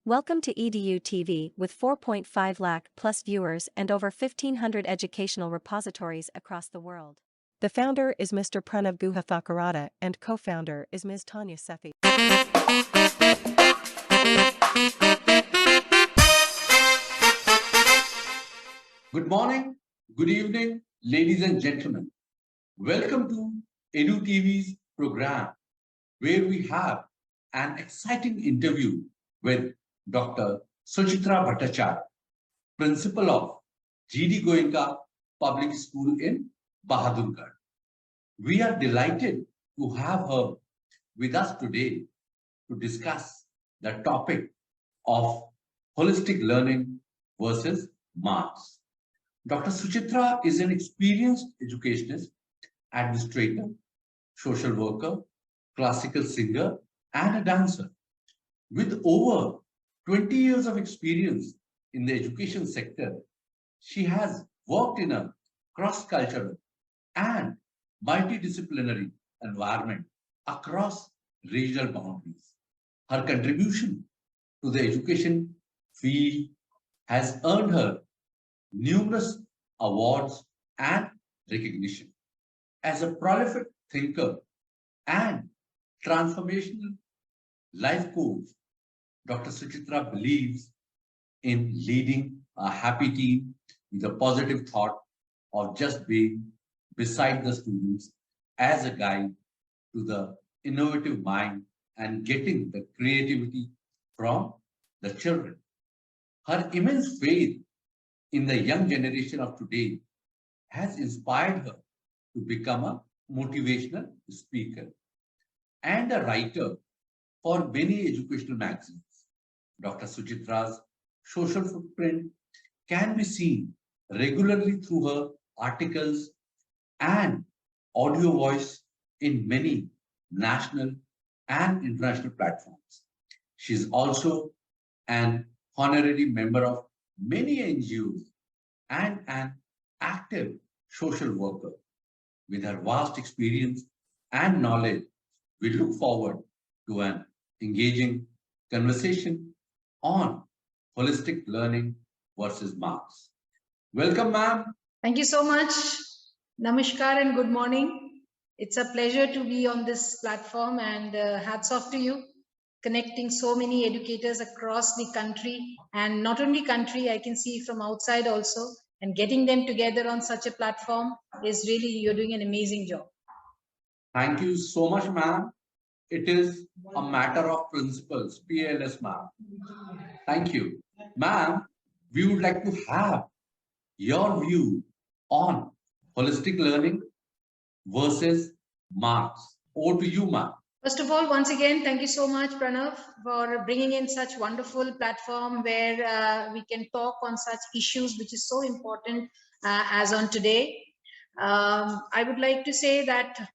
Welcome to EDU TV with 4.5 lakh plus viewers and over 1500 educational repositories across the world. The founder is Mr. Pranav Guhathakarada and co-founder is Ms. Tanya Sethi. Good morning, good evening, ladies and gentlemen. Welcome to EDU TV's program, where we have an exciting interview with Dr. Suchitra Bhattacharya, principal of GD Goenka Public School in Bahadurgarh. We are delighted to have her with us today to discuss the topic of holistic learning versus marks. Dr. Suchitra is an experienced educationist, administrator, social worker, classical singer, and a dancer. With over 20 years of experience in the education sector, she has worked in a cross-cultural and multidisciplinary environment across regional boundaries. Her contribution to the education field has earned her numerous awards and recognition. As a prolific thinker and transformational life coach, Dr. Suchitra believes in leading a happy team with a positive thought of just being beside the students as a guide to the innovative mind and getting the creativity from the children. Her immense faith in the young generation of today has inspired her to become a motivational speaker and a writer for many educational magazines. Dr. Suchitra's social footprint can be seen regularly through her articles and audio voice in many national and international platforms. She is also an honorary member of many NGOs and an active social worker. With her vast experience and knowledge, we look forward to an engaging conversation on holistic learning versus marks. Welcome, ma'am. Thank you so much. Namaskar and good morning. It's a pleasure to be on this platform, and hats off to you, connecting so many educators across the country, and not only country, I can see from outside also, and getting them together on such a platform is really, you're doing an amazing job. Thank you so much, ma'am. It is a matter of principles, PLS, ma'am. Thank you. Ma'am, we would like to have your view on holistic learning versus marks. Over to you, ma'am. First of all, once again, thank you so much, Pranav, for bringing in such wonderful platform where we can talk on such issues, which is so important as on today. I would like to say that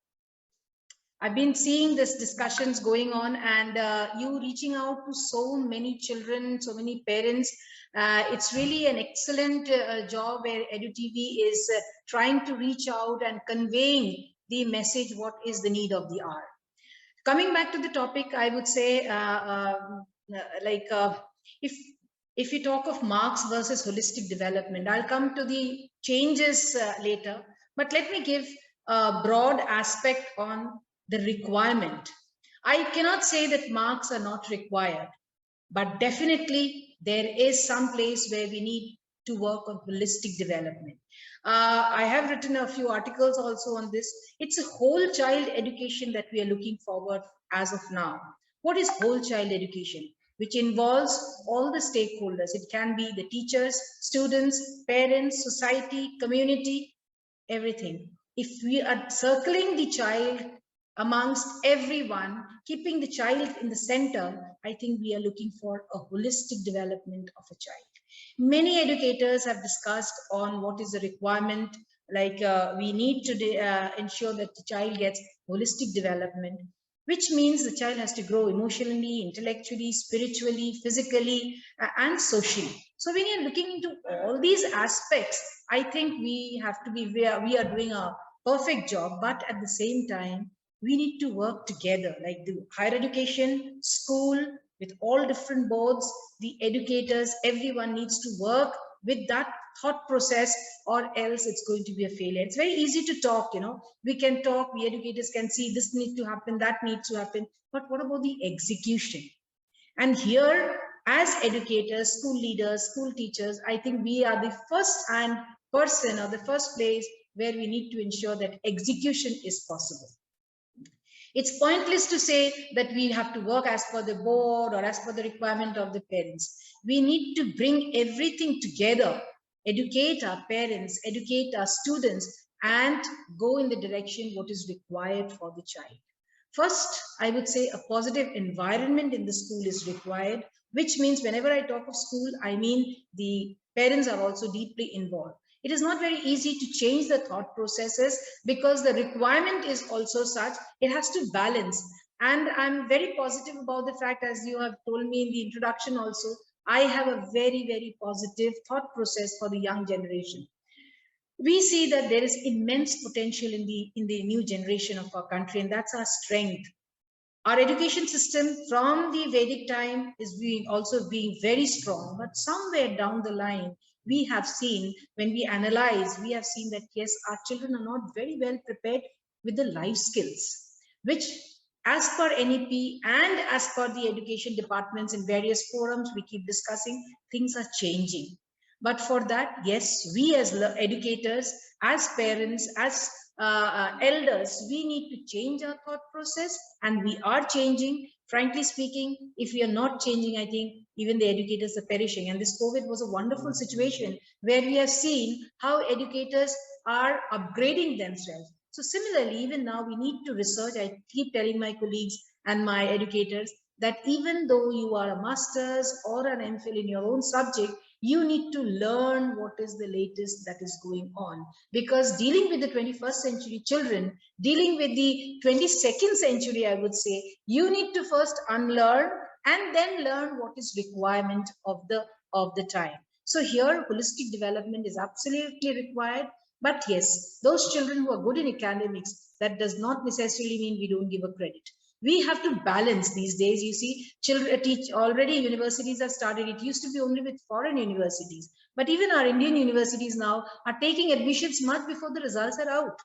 I've been seeing this discussions going on, and you reaching out to so many children, so many parents. It's really an excellent job where EduTV is trying to reach out and conveying the message, what is the need of the hour. Coming back to the topic, I would say, if we talk of marks versus holistic development, I'll come to the changes later, but let me give a broad aspect on the requirement. I cannot say that marks are not required, but definitely there is some place where we need to work on holistic development. I have written a few articles also on this. It's a whole child education that we are looking forward as of now. What is whole child education? Which involves all the stakeholders. It can be the teachers, students, parents, society, community, everything. If we are circling the child amongst everyone, keeping the child in the center, I think we are looking for a holistic development of a child. Many educators have discussed on what is the requirement, like we need to ensure that the child gets holistic development, which means the child has to grow emotionally, intellectually, spiritually, physically, and socially. So when you're looking into all these aspects, I think we have to be, we are doing a perfect job, but at the same time, we need to work together, like the higher education, school, with all different boards, the educators, everyone needs to work with that thought process, or else it's going to be a failure. It's very easy to talk, we can talk, we educators can see this needs to happen, that needs to happen, but what about the execution? And here, as educators, school leaders, school teachers, I think we are the first hand person or the first place where we need to ensure that execution is possible. It's pointless to say that we have to work as per the board or as per the requirement of the parents. We need to bring everything together, educate our parents, educate our students, and go in the direction what is required for the child. First, I would say a positive environment in the school is required, which means whenever I talk of school, I mean the parents are also deeply involved. It is not very easy to change the thought processes because the requirement is also such, it has to balance. And I'm very positive about the fact, as you have told me in the introduction also, I have a very, very positive thought process for the young generation. We see that there is immense potential in the new generation of our country, and that's our strength. Our education system from the Vedic time is also being very strong, but somewhere down the line, we have seen, when we analyze, we have seen that yes, our children are not very well prepared with the life skills, which as per NEP and as per the education departments in various forums we keep discussing, things are changing. But for that, yes, we as educators, as parents, as elders, we need to change our thought process, and we are changing. Frankly speaking, if we are not changing, I think even the educators are perishing. And this COVID was a wonderful situation where we have seen how educators are upgrading themselves. So similarly, even now we need to research. I keep telling my colleagues and my educators that even though you are a master's or an MPhil in your own subject, you need to learn what is the latest that is going on, because dealing with the 21st century children, dealing with the 22nd century, I would say, you need to first unlearn and then learn what is requirement of the time. So here holistic development is absolutely required. But yes, those children who are good in academics, that does not necessarily mean we don't give a credit. We have to balance these days. You see, children teach already, universities have started. It used to be only with foreign universities, but even our Indian universities now are taking admissions much before the results are out,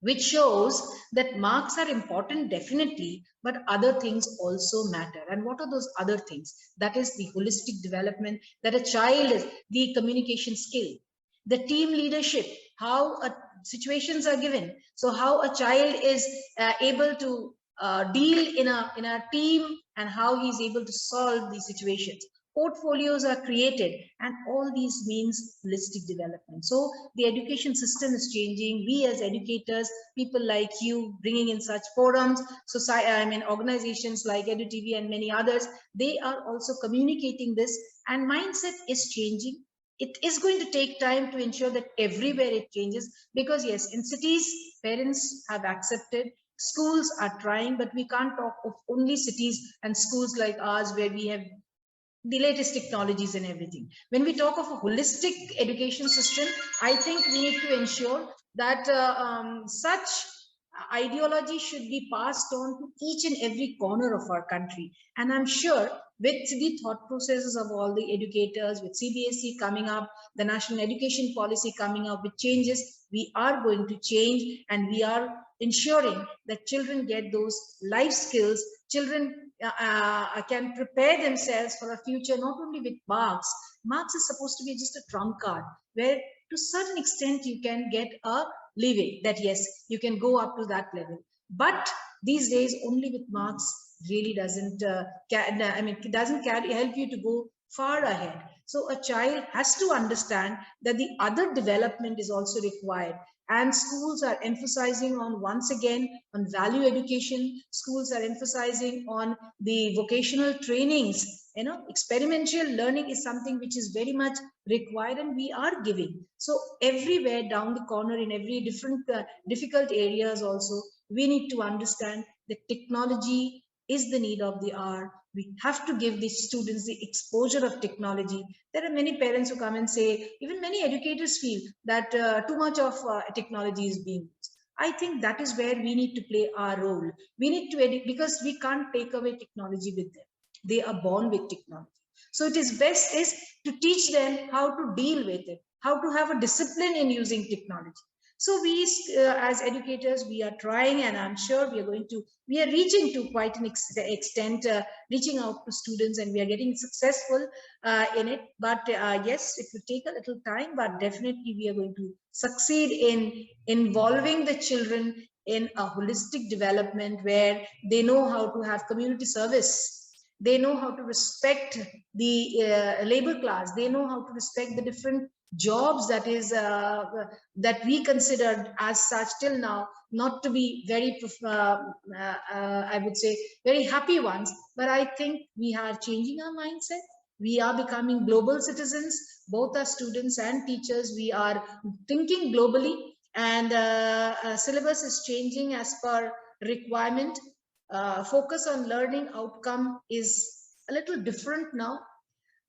which shows that marks are important, definitely, but other things also matter. And what are those other things? That is the holistic development, that a child is the communication skill, the team leadership, how situations are given. So how a child is able to deal in a team, and how he is able to solve these situations. Portfolios are created, and all these means holistic development. So the education system is changing. We as educators, people like you bringing in such forums, society, organizations like EduTV and many others, they are also communicating this, and mindset is changing. It is going to take time to ensure that everywhere it changes, because yes, in cities, parents have accepted, schools are trying, but we can't talk of only cities and schools like ours where we have the latest technologies and everything. When we talk of a holistic education system, I think we need to ensure that such ideology should be passed on to each and every corner of our country. And I'm sure with the thought processes of all the educators, with CBSE coming up, the national education policy coming up with changes, we are going to change, and we are ensuring that children get those life skills. Children can prepare themselves for a future, not only with marks. Marks is supposed to be just a trump card, where to a certain extent you can get a living, that yes, you can go up to that level. But these days, only with marks really doesn't doesn't help you to go far ahead. So a child has to understand that the other development is also required. And schools are emphasizing on, once again, on value education. Schools are emphasizing on the vocational trainings. Experiential learning is something which is very much required, and we are giving. So everywhere down the corner, in every different difficult areas also, we need to understand that technology is the need of the hour. We have to give the students the exposure of technology. There are many parents who come and say, even many educators feel that too much of technology is being used. I think that is where we need to play our role. We need to because we can't take away technology with them. They are born with technology. So it is best is to teach them how to deal with it, how to have a discipline in using technology. So we, as educators, we are trying, and I'm sure we are reaching to quite an extent, reaching out to students, and we are getting successful in it. But yes, it will take a little time, but definitely we are going to succeed in involving the children in a holistic development where they know how to have community service. They know how to respect the labor class. They know how to respect the different jobs that we considered as such till now not to be very I would say very happy ones. But I think we are changing our mindset. We are becoming global citizens. Both our students and teachers, we are thinking globally, and syllabus is changing as per requirement. Focus on learning outcome is a little different now.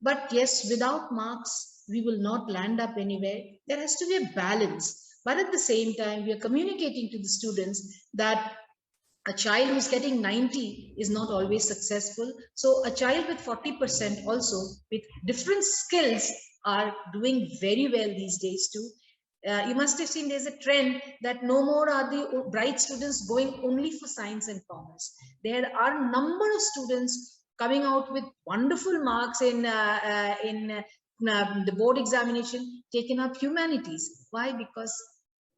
But yes, without marks, we will not land up anywhere. There has to be a balance. But at the same time, we are communicating to the students that a child who's getting 90 is not always successful. So a child with 40% also with different skills are doing very well these days too. You must have seen there's a trend that no more are the bright students going only for science and commerce. There are a number of students coming out with wonderful marks in the board examination, taking up humanities. Why? Because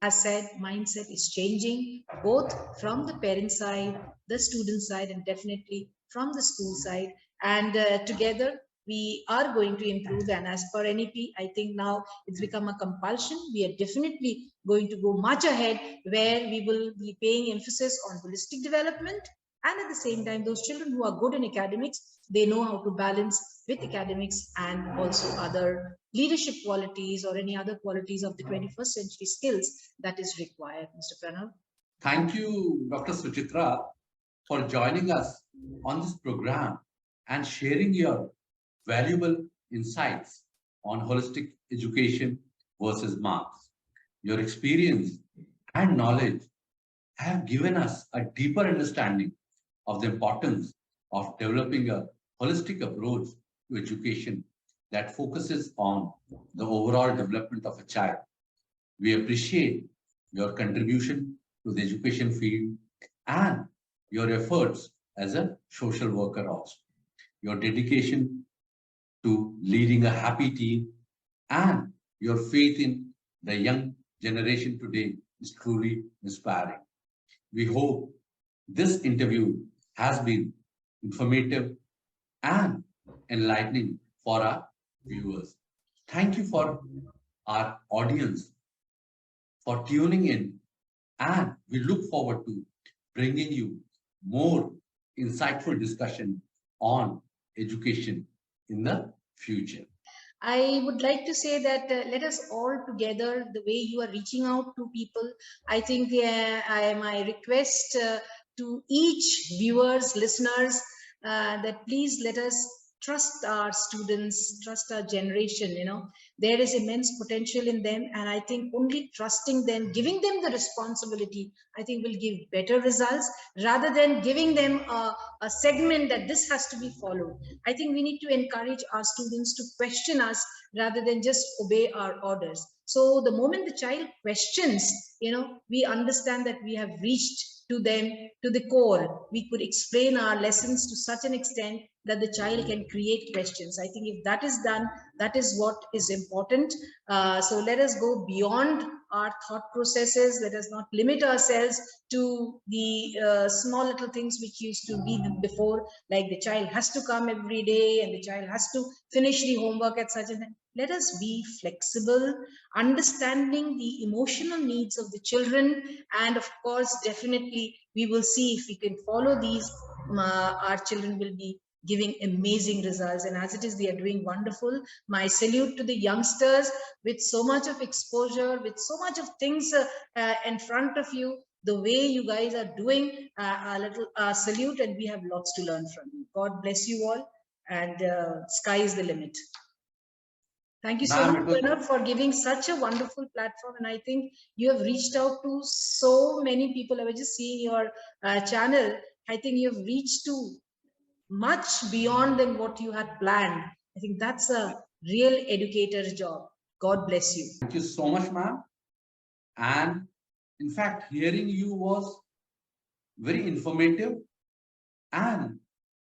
as said, mindset is changing both from the parent side, the student side, and definitely from the school side. And together we are going to improve. And as per NEP, I think now it's become a compulsion. We are definitely going to go much ahead, where we will be paying emphasis on holistic development. And at the same time, those children who are good in academics, they know how to balance with academics and also other leadership qualities or any other qualities of the 21st century skills that is required. Mr. Pranav. Thank you, Dr. Suchitra, for joining us on this program and sharing your valuable insights on holistic education versus marks. Your experience and knowledge have given us a deeper understanding of the importance of developing a holistic approach to education that focuses on the overall development of a child. We appreciate your contribution to the education field and your efforts as a social worker also. Your dedication to leading a happy team and your faith in the young generation today is truly inspiring. We hope this interview has been informative and enlightening for our viewers. Thank you for our audience for tuning in, and we look forward to bringing you more insightful discussion on education in the future. I would like to say that let us all together, the way you are reaching out to people, I think my request to each viewers, listeners, that please let us trust our students, trust our generation. There is immense potential in them, and I think only trusting them, giving them the responsibility, I think will give better results, rather than giving them a segment that this has to be followed. I think we need to encourage our students to question us rather than just obey our orders. So the moment the child questions, we understand that we have reached to them, to the core. We could explain our lessons to such an extent that the child can create questions. I think if that is done, that is what is important. So let us go beyond our thought processes. Let us not limit ourselves to the small little things which used to be before, like the child has to come every day and the child has to finish the homework at such a time. Let us be flexible, understanding the emotional needs of the children. And of course, definitely, we will see if we can follow these, our children will be giving amazing results. And as it is, they are doing wonderful. My salute to the youngsters with so much of exposure, with so much of things in front of you. The way you guys are doing, a little salute, and we have lots to learn from you. God bless you all, and sky is the limit. Thank you so much, Bernard, for giving such a wonderful platform. And I think you have reached out to so many people. I was just seeing your channel. I think you have reached to much beyond than what you had planned. I think that's a real educator's job. God bless you. Thank you so much, ma'am. And in fact, hearing you was very informative, and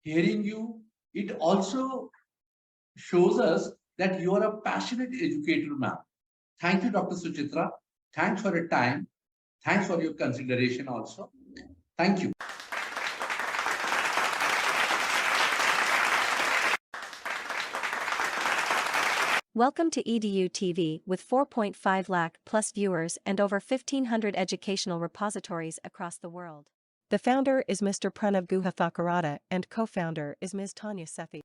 hearing you, it also shows us that you are a passionate educator, ma'am. Thank you, Dr. Suchitra. Thanks for your time. Thanks for your consideration also. Thank you. Welcome to EDU TV with 4.5 lakh plus viewers and over 1,500 educational repositories across the world. The founder is Mr. Pranav Guha Thakkarada and co-founder is Ms. Tanya Sethi.